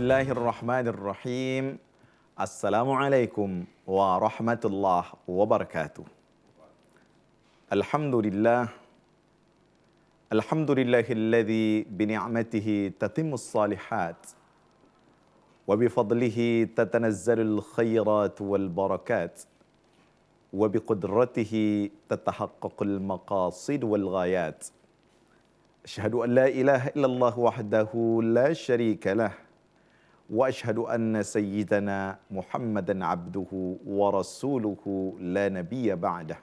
Bismillahirrahmanirrahim. Assalamualaikum warahmatullahi wabarakatuh. Alhamdulillah. Alhamdulillahilladzi bini'matihi tatimmus salihat. Wa bifadlihi tatanazzalul khairat wal barakat. Wa biqudratihi tatahaqqaqul maqasid wal ghayat. Asyhadu an la ilaha illallah wahdahu la syarika lah. Wa ashhadu anna sayyidana Muhammadan abduhu wa rasuluhu la nabiyya ba'dah.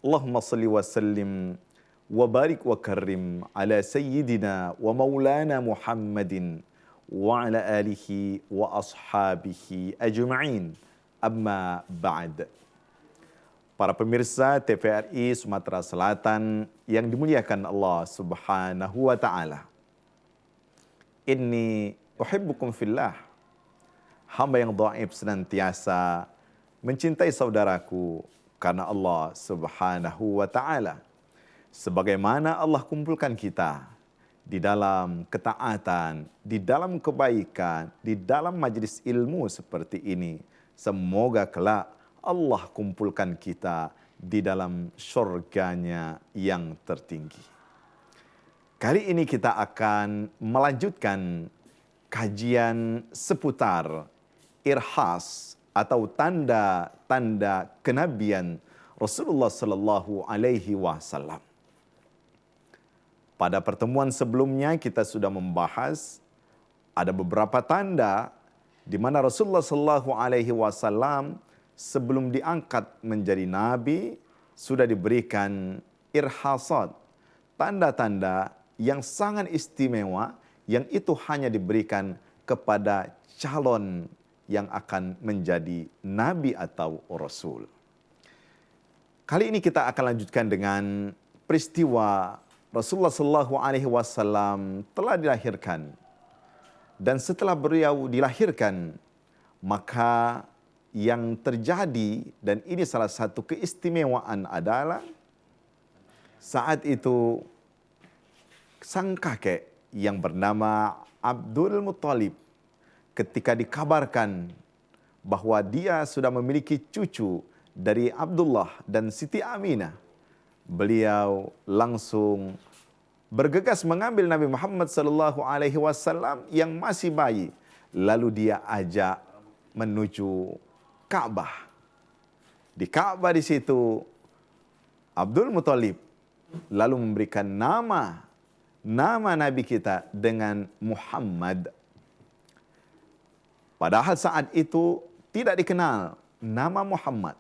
Allahumma salli wa sallim wa barik wa karrim ala sayyidina wa maulana Muhammadin wa ala alihi wa ashabihi ajma'in. Amma ba'd. Para pemirsa TVRI Sumatera Selatan yang dimuliakan Allah Subhanahu wa taala. Inni uhibbukum fillah. Hamba yang dhaif senantiasa mencintai saudaraku karena Allah Subhanahu wa taala. Sebagaimana Allah kumpulkan kita di dalam ketaatan, di dalam kebaikan, di dalam majelis ilmu seperti ini, semoga kelak Allah kumpulkan kita di dalam surganya yang tertinggi. Kali ini kita akan melanjutkan kajian seputar irhas atau tanda-tanda kenabian Rasulullah Sallallahu Alaihi Wasallam. Pada pertemuan sebelumnya kita sudah membahas ada beberapa tanda di mana Rasulullah Sallallahu Alaihi Wasallam sebelum diangkat menjadi nabi sudah diberikan irhasat, tanda-tanda yang sangat istimewa yang itu hanya diberikan kepada calon yang akan menjadi nabi atau rasul. Kali ini kita akan lanjutkan dengan peristiwa Rasulullah Sallallahu Alaihi Wasallam telah dilahirkan, dan setelah beliau dilahirkan maka yang terjadi, dan ini salah satu keistimewaan adalah saat itu sang kakek yang bernama Abdul Muttalib ketika dikabarkan bahwa dia sudah memiliki cucu dari Abdullah dan Siti Aminah, beliau langsung bergegas mengambil Nabi Muhammad SAW yang masih bayi, lalu dia ajak menuju Ka'bah. Di Ka'bah di situ Abdul Muttalib lalu memberikan nama Nabi kita dengan Muhammad. Padahal saat itu tidak dikenal nama Muhammad.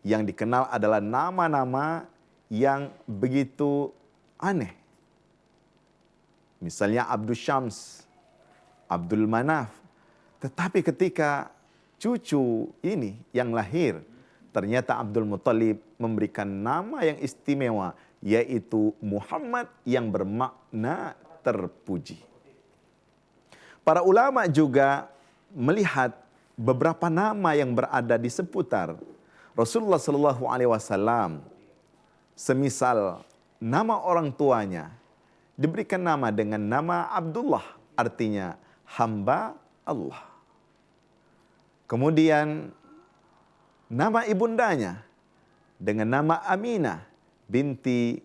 Yang dikenal adalah nama-nama yang begitu aneh. Misalnya Abdul Syams, Abdul Manaf. Tetapi ketika cucu ini yang lahir, ternyata Abdul Muttalib memberikan nama yang istimewa, yaitu Muhammad yang bermakna terpuji. Para ulama juga melihat beberapa nama yang berada di seputar Rasulullah Sallallahu Alaihi Wasallam. Semisal nama orang tuanya diberikan nama dengan nama Abdullah, artinya hamba Allah. Kemudian nama ibundanya dengan nama Aminah binti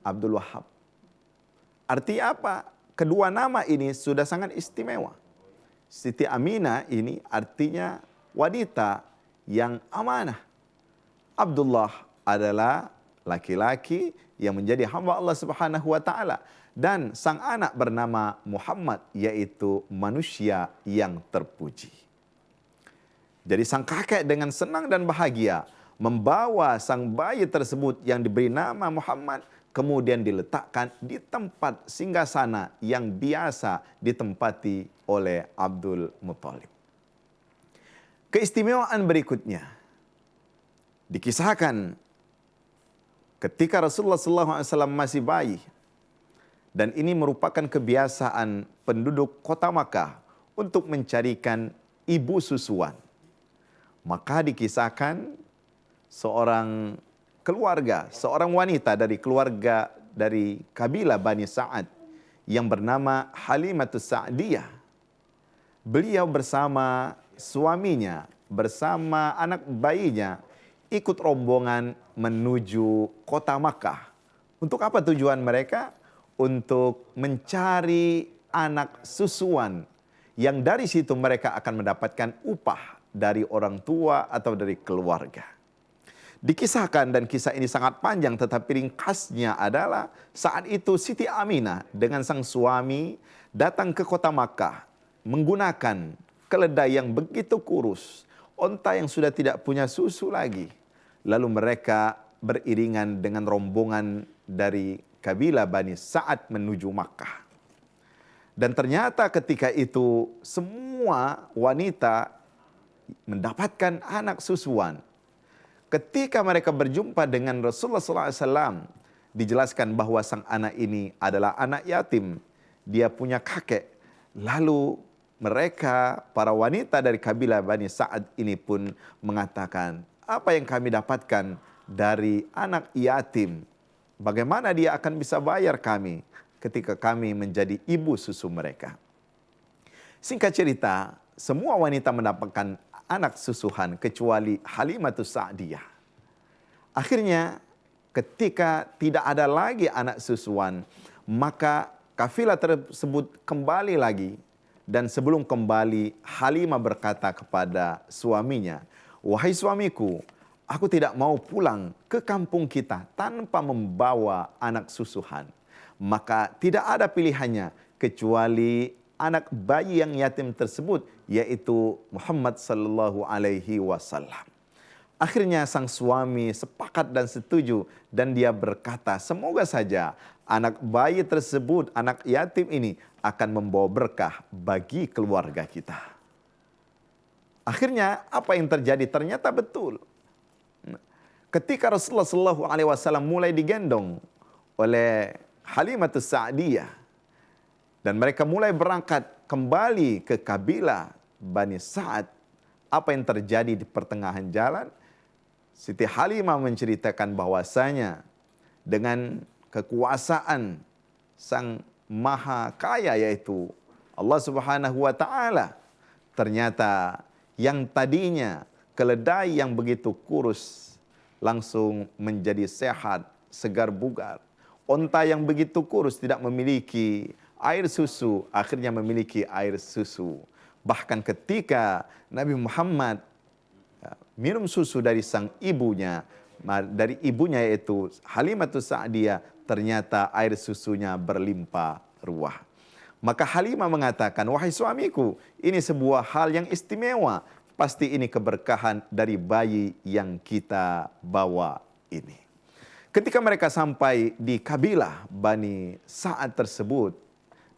Abdul Wahab. Artinya apa? Kedua nama ini sudah sangat istimewa. Siti Aminah ini artinya wanita yang amanah. Abdullah adalah laki-laki yang menjadi hamba Allah Subhanahu wa taala, dan sang anak bernama Muhammad, yaitu manusia yang terpuji. Jadi sang kakek dengan senang dan bahagia membawa sang bayi tersebut yang diberi nama Muhammad, kemudian diletakkan di tempat singgasana yang biasa ditempati oleh Abdul Muttalib. Keistimewaan berikutnya dikisahkan ketika Rasulullah SAW masih bayi, dan ini merupakan kebiasaan penduduk kota Makkah untuk mencarikan ibu susuan. Maka dikisahkan seorang keluarga, seorang wanita dari keluarga dari kabilah Bani Sa'ad yang bernama Halimatus Sa'diyah. beliau bersama suaminya, bersama anak bayinya, ikut rombongan menuju kota Makkah. Untuk apa tujuan mereka? Untuk mencari anak susuan yang dari situ mereka akan mendapatkan upah dari orang tua atau dari keluarga. Dikisahkan, dan kisah ini sangat panjang, tetapi ringkasnya adalah saat itu Siti Aminah dengan sang suami datang ke kota Makkah menggunakan keledai yang begitu kurus, onta yang sudah tidak punya susu lagi. Lalu mereka beriringan dengan rombongan dari kabilah Bani Sa'ad menuju Makkah. Dan ternyata ketika itu semua wanita mendapatkan anak susuan. Ketika mereka berjumpa dengan Rasulullah SAW, dijelaskan bahwa sang anak ini adalah anak yatim. Dia punya kakek. Lalu mereka, para wanita dari kabilah Bani Sa'ad ini pun mengatakan, apa yang kami dapatkan dari anak yatim? Bagaimana dia akan bisa bayar kami ketika kami menjadi ibu susu mereka? Singkat cerita, semua wanita mendapatkan anak susuhan kecuali Halimatus Sa'diyah. Akhirnya ketika tidak ada lagi anak susuan, maka kafilah tersebut kembali lagi. Dan sebelum kembali, Halimah berkata kepada suaminya, "Wahai suamiku, aku tidak mau pulang ke kampung kita tanpa membawa anak susuhan. Maka tidak ada pilihannya kecuali anak bayi yang yatim tersebut, yaitu Muhammad sallallahu alaihi wasallam." Akhirnya sang suami sepakat dan setuju, dan dia berkata, semoga saja anak bayi tersebut, anak yatim ini akan membawa berkah bagi keluarga kita. Akhirnya apa yang terjadi? Ternyata betul. Ketika Rasulullah SAW mulai digendong oleh Halimatus Sa'diyah, dan mereka mulai berangkat kembali ke kabilah Bani Sa'ad, apa yang terjadi di pertengahan jalan? Siti Halimah menceritakan bahwasanya dengan kekuasaan sang maha kaya, yaitu Allah Subhanahu wa Ta'ala, ternyata yang tadinya keledai yang begitu kurus langsung menjadi sehat, segar bugar. Onta yang begitu kurus tidak memiliki air susu, akhirnya memiliki air susu. Bahkan ketika Nabi Muhammad minum susu dari sang ibunya, dari ibunya yaitu Halimatus Sa'diyah, ternyata air susunya berlimpah ruah. Maka Halimah mengatakan, wahai suamiku, ini sebuah hal yang istimewa. Pasti ini keberkahan dari bayi yang kita bawa ini. Ketika mereka sampai di kabilah Bani Sa'ad tersebut,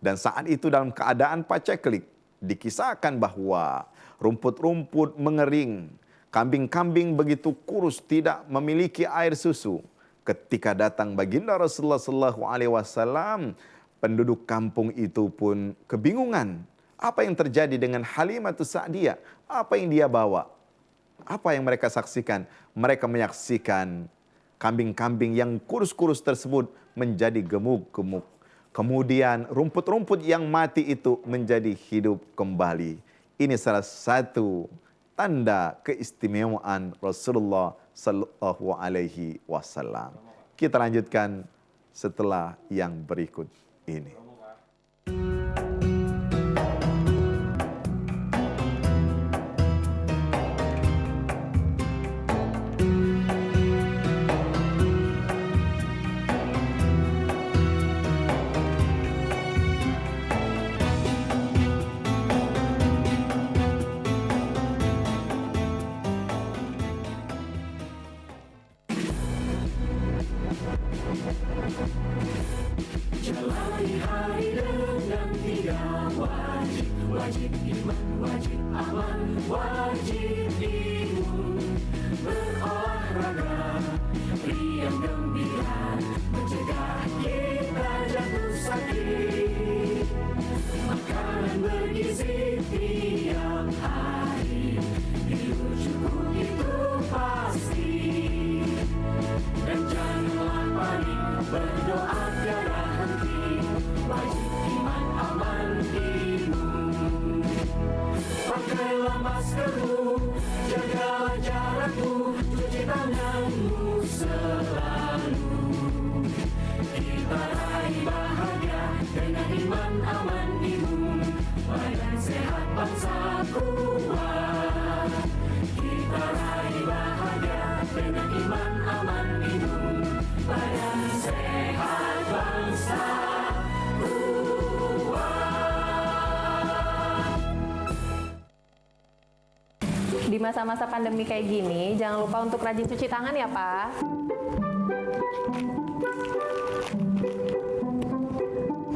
dan saat itu dalam keadaan paceklik, dikisahkan bahwa rumput-rumput mengering, kambing-kambing begitu kurus tidak memiliki air susu. Ketika datang baginda Rasulullah SAW, penduduk kampung itu pun kebingungan. Apa yang terjadi dengan Halimatus Sa'diyah? Apa yang dia bawa? Apa yang mereka saksikan? Mereka menyaksikan kambing-kambing yang kurus-kurus tersebut menjadi gemuk-gemuk. Kemudian rumput-rumput yang mati itu menjadi hidup kembali. Ini salah satu tanda keistimewaan Rasulullah Sallallahu Alaihi Wasallam. Kita lanjutkan setelah yang berikut ini. Jalani hari dengan tiga wajib, wajib iman, wajib aman, wajib imun. Berolahraga, riang gembira, mencegah kita jatuh sakit. Makanan bergizi tiap hari, tidur cukup itu pasti. Dan janganlah panik, berdoa tiada henti, wajib iman aman imun. maskermu, jaga jarakmu, cuci tanganmu selalu. Kita raih bahagia dengan iman aman imun, badan sehat bangsa kuat. Kita raih bahagia dengan iman aman imun, badan sehat bangsa kuat. Di masa-masa pandemi kayak gini, jangan lupa untuk rajin cuci tangan ya, Pak.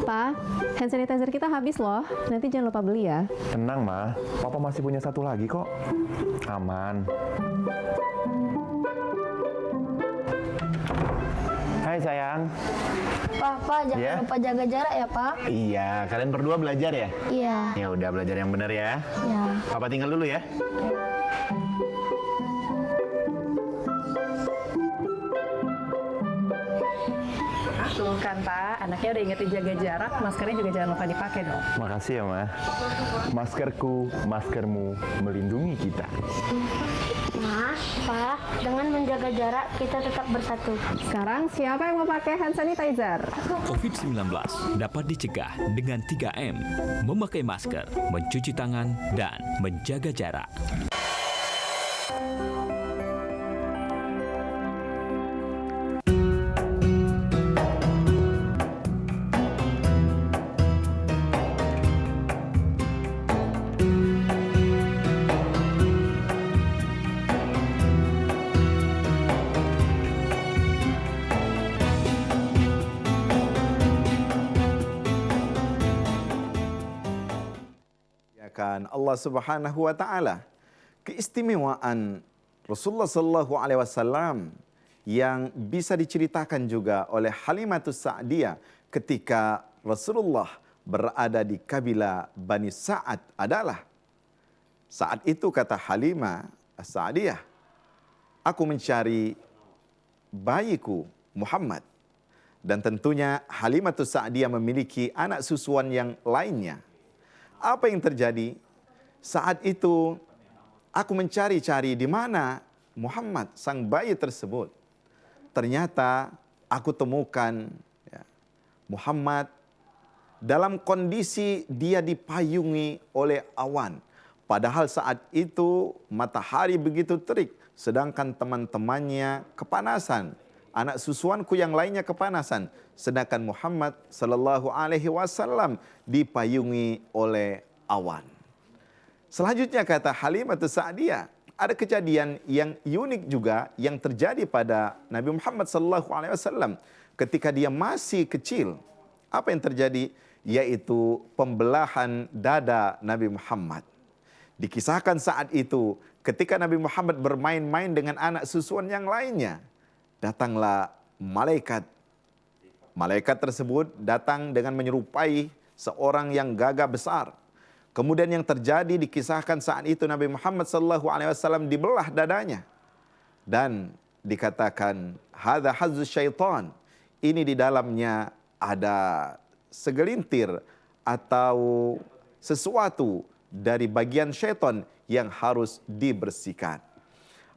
Pak, hand sanitizer kita habis loh. Nanti jangan lupa beli ya. Tenang, Ma. Papa masih punya satu lagi kok. Aman. Hai sayang. Pak, jangan Ya? lupa jaga jarak ya, Pak. Iya, kalian berdua belajar ya? Iya, Ya udah belajar yang benar ya. ya. Papa tinggal dulu ya. Tuh kan, Pak. Anaknya udah ingetin jaga jarak, maskernya juga jangan lupa dipakai dong. Makasih ya, Ma. Maskerku, maskermu melindungi kita. Ma, Pak, dengan menjaga jarak kita tetap bersatu. Sekarang siapa yang mau pakai hand sanitizer? COVID-19 dapat dicegah dengan 3M, memakai masker, mencuci tangan, dan menjaga jarak. Kan Allah Subhanahu wa taala keistimewaan Rasulullah sallallahu alaihi wasallam yang bisa diceritakan juga oleh Halimatus Sa'diyah ketika Rasulullah berada di kabilah Bani Sa'ad adalah saat itu kata Halimah As-Sa'diyah, aku mencari bayiku Muhammad, dan tentunya Halimatus Sa'diyah memiliki anak susuan yang lainnya. Apa yang terjadi? Saat itu aku mencari-cari di mana Muhammad sang bayi tersebut. Ternyata aku temukan ya, Muhammad dalam kondisi dia dipayungi oleh awan. Padahal saat itu matahari begitu terik, sedangkan teman-temannya kepanasan. Anak susuanku yang lainnya kepanasan, sedangkan Muhammad sallallahu alaihi wasallam dipayungi oleh awan. Selanjutnya kata Halimatus Sa'diyah, ada kejadian yang unik juga yang terjadi pada Nabi Muhammad sallallahu alaihi wasallam ketika dia masih kecil. Apa yang terjadi? Yaitu pembelahan dada Nabi Muhammad. Dikisahkan saat itu ketika Nabi Muhammad bermain-main dengan anak susuan yang lainnya, datanglah malaikat. Malaikat tersebut datang dengan menyerupai seorang yang gagah besar. Kemudian yang terjadi dikisahkan saat itu Nabi Muhammad SAW dibelah dadanya. Dan dikatakan, hadza hazzu syaitan. Ini di dalamnya ada segelintir atau sesuatu dari bagian syaitan yang harus dibersihkan.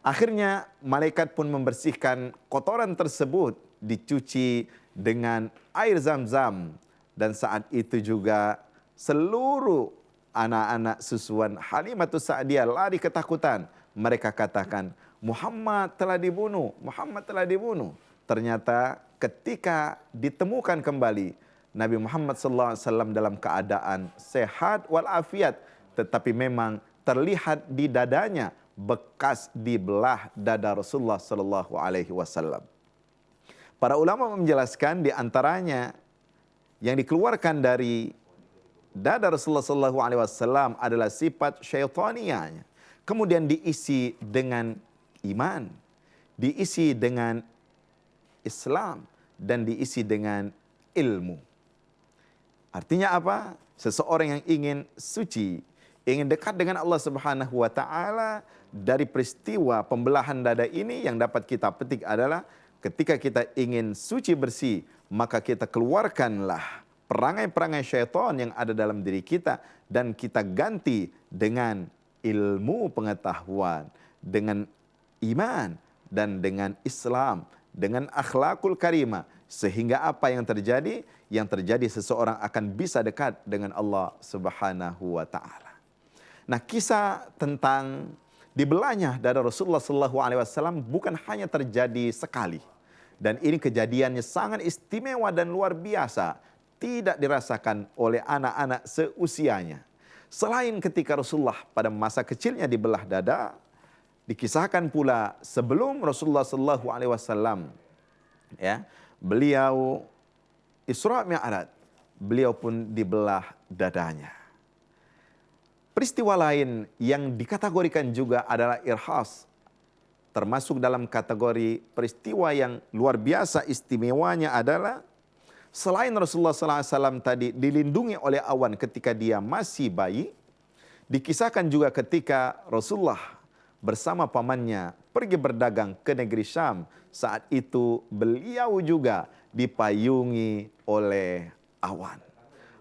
Akhirnya malaikat pun membersihkan kotoran tersebut, dicuci dengan air zam-zam. Dan saat itu juga seluruh anak-anak susuan Halimatus Sa'diyah lari ketakutan. Mereka katakan, Muhammad telah dibunuh, Muhammad telah dibunuh. Ternyata ketika ditemukan kembali, Nabi Muhammad SAW dalam keadaan sehat walafiat, tetapi memang terlihat di dadanya bekas dibelah dada Rasulullah sallallahu alaihi wasallam. Para ulama menjelaskan di antaranya yang dikeluarkan dari dada Rasulullah sallallahu alaihi wasallam adalah sifat syaitaniyahnya. Kemudian diisi dengan iman, diisi dengan Islam, dan diisi dengan ilmu. Artinya apa? Seseorang yang ingin suci, ingin dekat dengan Allah Subhanahu wa taala, dari peristiwa pembelahan dada ini yang dapat kita petik adalah ketika kita ingin suci bersih, maka kita keluarkanlah perangai-perangai syaitan yang ada dalam diri kita dan kita ganti dengan ilmu pengetahuan, dengan iman, dan dengan Islam, dengan akhlakul karimah. Sehingga apa yang terjadi? Yang terjadi seseorang akan bisa dekat dengan Allah Subhanahu wa ta'ala. Nah, kisah tentang dibelahnya dada Rasulullah SAW bukan hanya terjadi sekali. Dan ini kejadiannya sangat istimewa dan luar biasa. Tidak dirasakan oleh anak-anak seusianya. Selain ketika Rasulullah pada masa kecilnya dibelah dada, dikisahkan pula sebelum Rasulullah SAW, ya, beliau Isra Mi'raj, beliau pun dibelah dadanya. Peristiwa lain yang dikategorikan juga adalah irhas, termasuk dalam kategori peristiwa yang luar biasa istimewanya adalah selain Rasulullah SAW tadi dilindungi oleh awan ketika dia masih bayi, dikisahkan juga ketika Rasulullah bersama pamannya pergi berdagang ke negeri Syam. Saat itu beliau juga dipayungi oleh awan.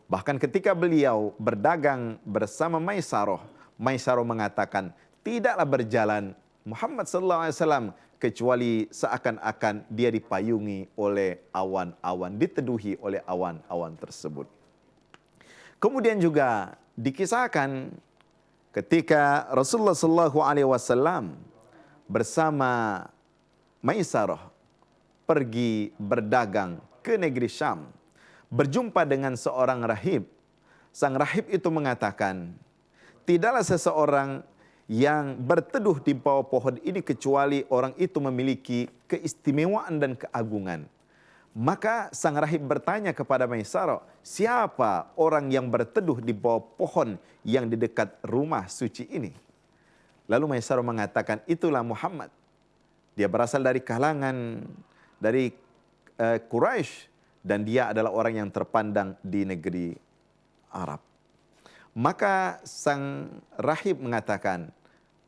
Bahkan ketika beliau berdagang bersama Maisarah, Maisarah mengatakan, tidaklah berjalan Muhammad SAW kecuali seakan-akan dia dipayungi oleh awan-awan, diteduhi oleh awan-awan tersebut. Kemudian juga dikisahkan ketika Rasulullah SAW bersama Maisarah pergi berdagang ke negeri Syam, berjumpa dengan seorang rahib. Sang rahib itu mengatakan, tidaklah seseorang yang berteduh di bawah pohon ini kecuali orang itu memiliki keistimewaan dan keagungan. Maka sang rahib bertanya kepada Maisarah, siapa orang yang berteduh di bawah pohon yang di dekat rumah suci ini? Lalu Maisarah mengatakan, itulah Muhammad. Dia berasal dari kalangan dari Quraisy dan dia adalah orang yang terpandang di negeri Arab. Maka sang rahib mengatakan,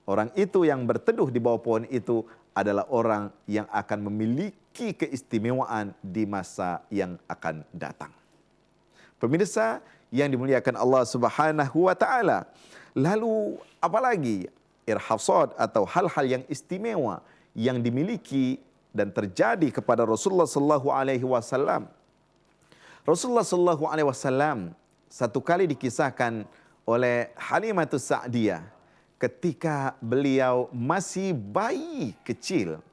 orang itu yang berteduh di bawah pohon itu adalah orang yang akan memiliki keistimewaan di masa yang akan datang. Pemirsa yang dimuliakan Allah Subhanahu wa ta'ala. Lalu apalagi irhasad atau hal-hal yang istimewa yang dimiliki dan terjadi kepada Rasulullah SAW. Rasulullah SAW satu kali dikisahkan oleh Halimatus Sa'diyah ketika beliau masih bayi kecil.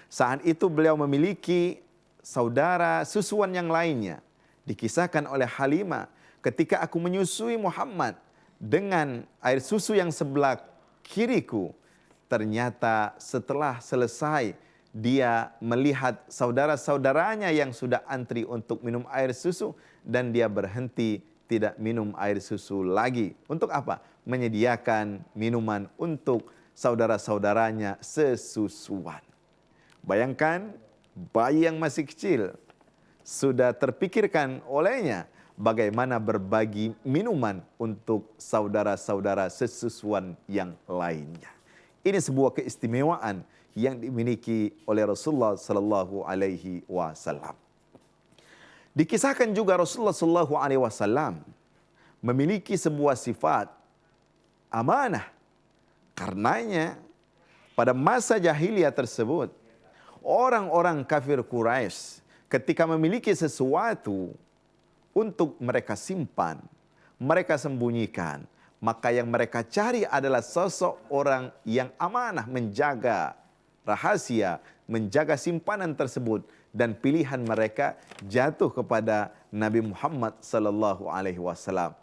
Saat itu beliau memiliki saudara susuan yang lainnya. Dikisahkan oleh Halimah, ketika aku menyusui Muhammad dengan air susu yang sebelah kiriku, ternyata setelah selesai dia melihat saudara-saudaranya yang sudah antri untuk minum air susu dan dia berhenti tidak minum air susu lagi. Untuk apa? Menyediakan minuman untuk saudara-saudaranya sesusuan. Bayangkan bayi yang masih kecil sudah terpikirkan olehnya bagaimana berbagi minuman untuk saudara-saudara sesusuan yang lainnya. Ini sebuah keistimewaan yang dimiliki oleh Rasulullah sallallahu alaihi wasallam. Dikisahkan juga Rasulullah sallallahu alaihi wasallam memiliki sebuah sifat amanah. Karenanya pada masa jahiliyah tersebut, orang-orang kafir Quraisy ketika memiliki sesuatu untuk mereka simpan, mereka sembunyikan, maka yang mereka cari adalah sosok orang yang amanah menjaga rahasia, menjaga simpanan tersebut, dan pilihan mereka jatuh kepada Nabi Muhammad sallallahu alaihi wasallam.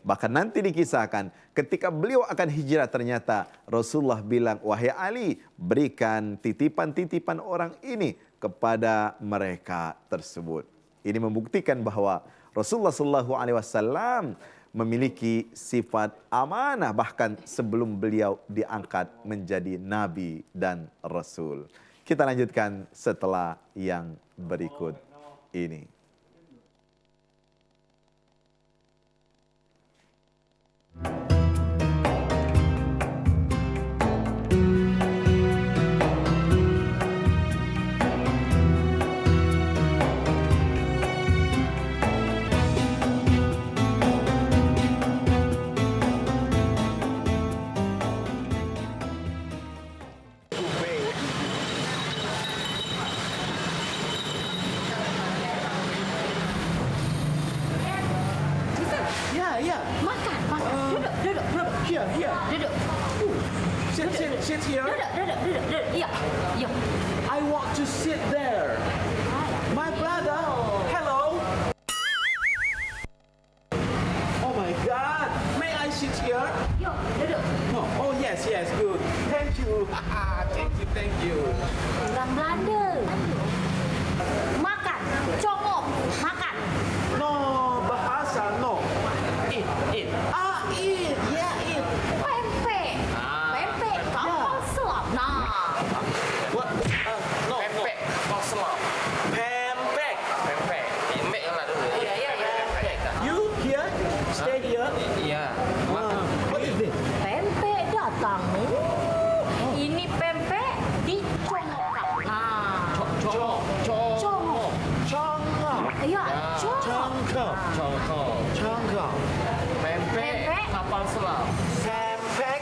Bahkan nanti dikisahkan ketika beliau akan hijrah ternyata Rasulullah bilang, wahai Ali, berikan titipan-titipan orang ini kepada mereka tersebut. Ini membuktikan bahwa Rasulullah sallallahu alaihi wasallam memiliki sifat amanah bahkan sebelum beliau diangkat menjadi nabi dan rasul. Kita lanjutkan setelah yang berikut ini. sit here? Duduk. Iya. I want to sit there. My brother. Hello. Oh my God. May I sit here? Yuk, duduk. No. Oh yes, good. Thank you. Thank you. Orang Belanda. Makan. Congok. Makan. No, bahasa no. Eat. Eat. Yeah, eat. Pempek. Pempek. Kapal selam. Nah. What? No. Pempek, kapal selam. Pempek. Pempek lah dulu. Iya. Pempek. You here? Stay here. Iya. What is this? Pempek datang. Ini pempek dicongokkan. Nah. Congok. Iya, Congkok. Pempek, Pempek. kapal selam. Pempek.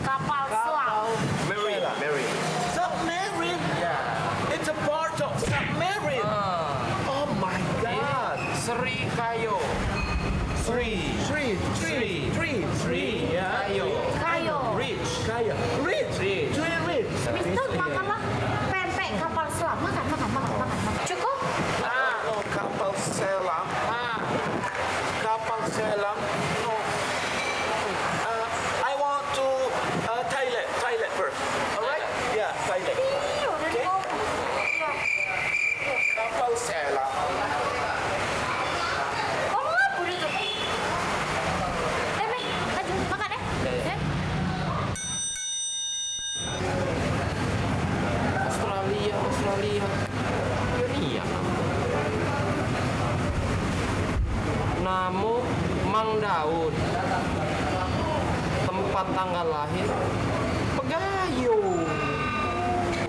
kapal selam. Mary. Submarine. Yeah. It's a part of submarine. Oh my God. Sri Kayo. Three. Yeah. Kayo. Rich. Kaya. Rich. Mister, makanlah pempek kapal selam. Makan. Cukup? No, kapal selam. Kapal selam. No. I want to toilet first. Alright? Yeah, toilet. Iya, udah Okay. ngomong. Iya. Kapal selam. Ngomong apa udah tuh? Mei, lanjut makan ya. Ya. Australia. Dunia. Namo Mang Daud. Tempat tanggal lahir Pegayung.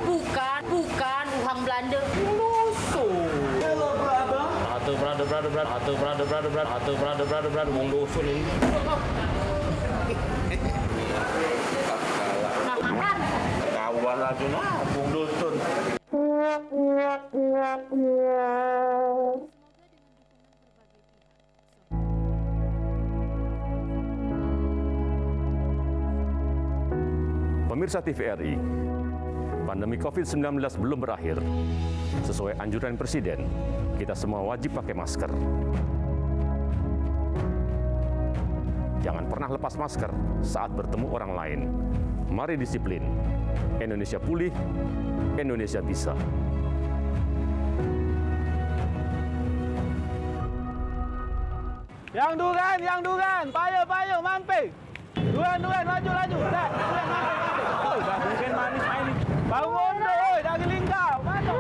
Bukan orang Belanda. Hello, brother. Brother, wong dusun ini. Nah, makan. Kawan lagi nah, Bung Dusun. Pemirsa TVRI, pandemi COVID-19 belum berakhir. Sesuai anjuran Presiden, kita semua wajib pakai masker. Jangan pernah lepas masker saat bertemu orang lain. Mari disiplin. Indonesia pulih, Indonesia bisa. Yang duran, payo, mampir. Duran, laju. Dah, duran, mampir. Oh, dah mungkin manis main ni. Bangun tu, oi, dah gelingkau. Masuk.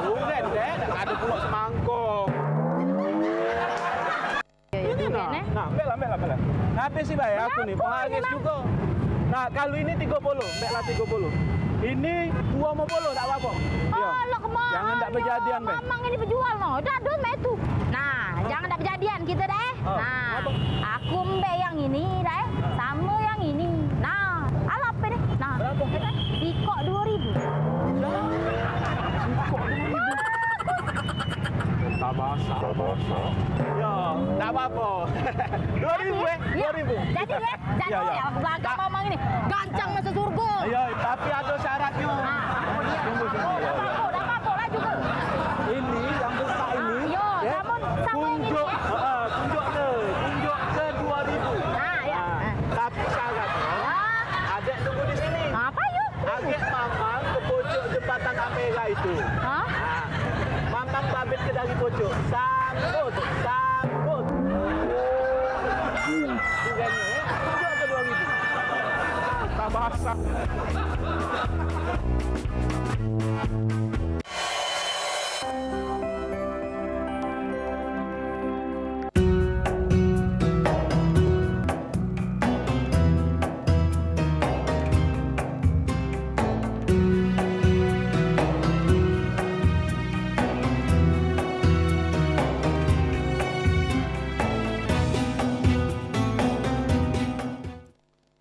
Duran, ada pula semangkuk. Ini nak. Bela. Habis sih bayar aku ni, penghargai juga. Nah, kalau ini 30, baiklah 30. Ini 20 tak apa-apa. Ya. Alah, kemana? Jangan tak berjadian, Bang. Mamang ini berjual no. Dah mek tu. Nah, jangan tak berjadian kita dah. Nah, apa? aku mbak yang ini dah. Sama yang ini. Nah, alah apa ni? Nah, Berapa? Tikok 2.000. Tak basah. Ya, tak apa-apa. 2.000 Ya. 2.000. Jadi ya. Jadi Ya. ya. Belakang mamang ini. Gancang masuk surga. Ya, tapi ada syaratnya. Tunggu. Dah apa-apa lah juga. Ini yang besar ini. Ya, namun sama yang ini. Tunjuk ke 2.000. Ya. Tapi syaratnya adik tunggu di sini. Apa yuk? Adik mamang ke pojok jembatan Ampera itu. Hah? Mamang babit ke dari pojok. Sambut. Tunjuknya, tunjuk ke 2.000. Tak basah.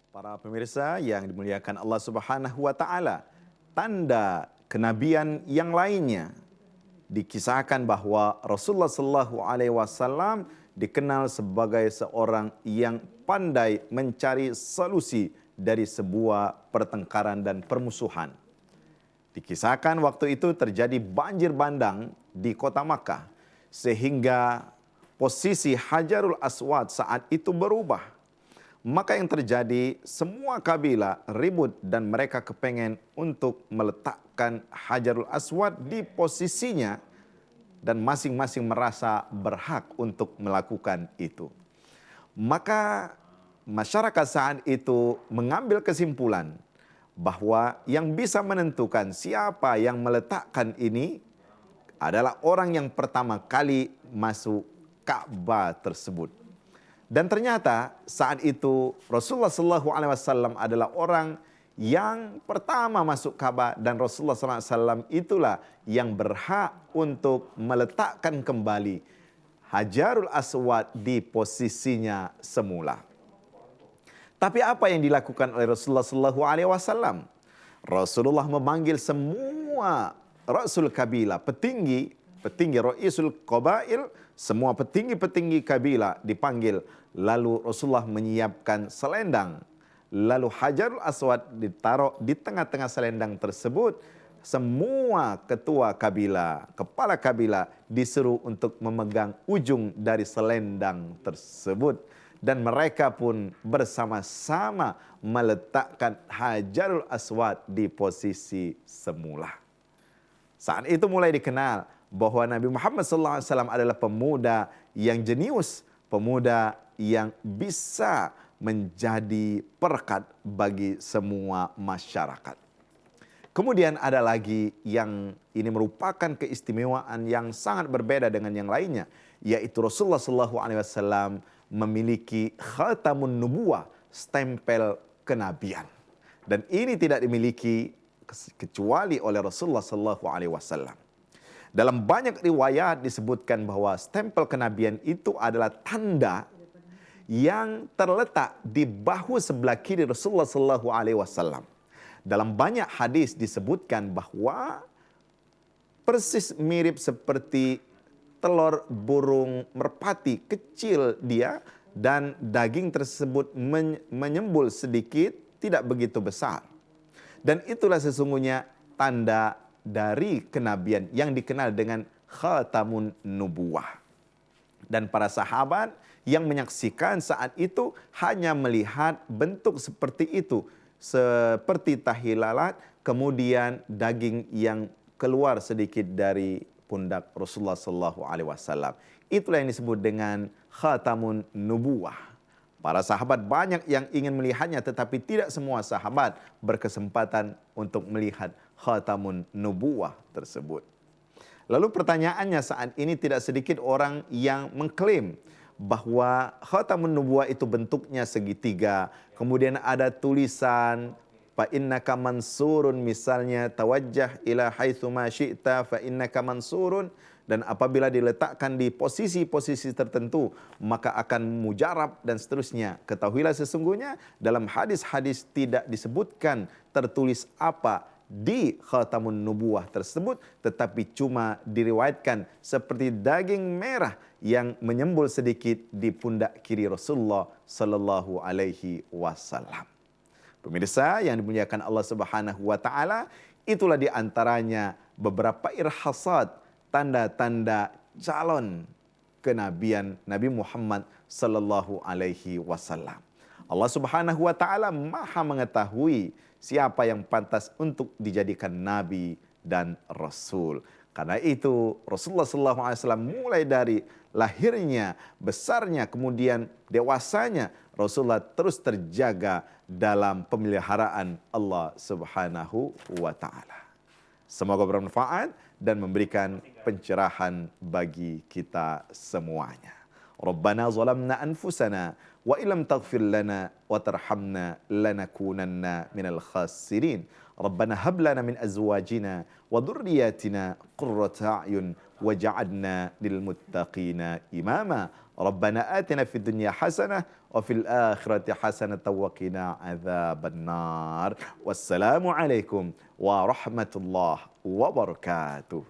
Para pemirsa yang dimuliakan Allah Subhanahu wa taala, tanda kenabian yang lainnya dikisahkan bahwa Rasulullah Sallallahu Alaihi Wasallam dikenal sebagai seorang yang pandai mencari solusi dari sebuah pertengkaran dan permusuhan. Dikisahkan waktu itu terjadi banjir bandang di kota Makkah, sehingga posisi Hajarul Aswad saat itu berubah. Maka yang terjadi, semua kabilah ribut dan mereka kepengen untuk meletakkan Hajarul Aswad di posisinya dan masing-masing merasa berhak untuk melakukan itu. Maka masyarakat saat itu mengambil kesimpulan bahwa yang bisa menentukan siapa yang meletakkan ini adalah orang yang pertama kali masuk Ka'bah tersebut. Dan ternyata saat itu Rasulullah SAW adalah orang yang pertama masuk Ka'bah, dan Rasulullah SAW itulah yang berhak untuk meletakkan kembali Hajarul Aswad di posisinya semula. Tapi apa yang dilakukan oleh Rasulullah SAW? Rasulullah memanggil semua Rasul kabilah, petinggi Ra'isul Qabail, semua petinggi-petinggi kabilah dipanggil. Lalu Rasulullah menyiapkan selendang. Lalu Hajarul Aswad ditaruh di tengah-tengah selendang tersebut. Semua ketua kabilah, kepala kabilah disuruh untuk memegang ujung dari selendang tersebut. Dan mereka pun bersama-sama meletakkan Hajarul Aswad di posisi semula. Saat itu mulai dikenal bahwa Nabi Muhammad SAW adalah pemuda yang jenius, pemuda yang bisa menjadi perekat bagi semua masyarakat. Kemudian ada lagi yang ini merupakan keistimewaan yang sangat berbeda dengan yang lainnya, yaitu Rasulullah SAW memiliki khatamun nubuwah, stempel kenabian. Dan ini tidak dimiliki kecuali oleh Rasulullah SAW. Dalam banyak riwayat disebutkan bahwa stempel kenabian itu adalah tanda yang terletak di bahu sebelah kiri Rasulullah SAW. Dalam banyak hadis disebutkan bahwa persis mirip seperti telur burung merpati, kecil dia, dan daging tersebut menyembul sedikit, tidak begitu besar. Dan itulah sesungguhnya tanda dari kenabian yang dikenal dengan khatamun nubuwah. Dan para sahabat yang menyaksikan saat itu hanya melihat bentuk seperti itu, seperti tahi lalat, kemudian daging yang keluar sedikit dari pundak Rasulullah SAW. Itulah yang disebut dengan khatamun nubuwah. Para sahabat banyak yang ingin melihatnya, tetapi tidak semua sahabat berkesempatan untuk melihat khatamun nubuwah tersebut. Lalu pertanyaannya saat ini tidak sedikit orang yang mengklaim bahwa khatamun nubuwah itu bentuknya segitiga. Kemudian ada tulisan fa innaka mansurun, misalnya tawajjah ila haitsu ma syi'ta fa innaka mansurun, dan apabila diletakkan di posisi-posisi tertentu maka akan mujarab dan seterusnya. Ketahuilah sesungguhnya dalam hadis-hadis tidak disebutkan tertulis apa di khatamun nubuwah tersebut, tetapi cuma diriwayatkan seperti daging merah yang menyembul sedikit di pundak kiri Rasulullah sallallahu alaihi wasallam. Pemirsa yang dimuliakan Allah Subhanahu wa taala, itulah di antaranya beberapa irhasat, tanda-tanda calon kenabian Nabi Muhammad sallallahu alaihi wasallam. Allah Subhanahu wa taala Maha mengetahui siapa yang pantas untuk dijadikan nabi dan rasul. Karena itu Rasulullah sallallahu alaihi wasallam mulai dari lahirnya, besarnya, kemudian dewasanya, Rasulullah terus terjaga dalam pemeliharaan Allah Subhanahu wa taala. Semoga bermanfaat dan memberikan pencerahan bagi kita semuanya. Rabbana zalamna anfusana wa illam taghfir lana wa tarhamna lanakunanna minal khasirin. Rabbana hab lana min azwajina wa dhurriyyatina qurrata a'yun waj'alna lil muttaqina imama. Rabbana atina fid dunya hasanah wa fil akhirati hasanah wa qina adzabannar. Wassalamu alaikum warahmatullahi wabarakatuh.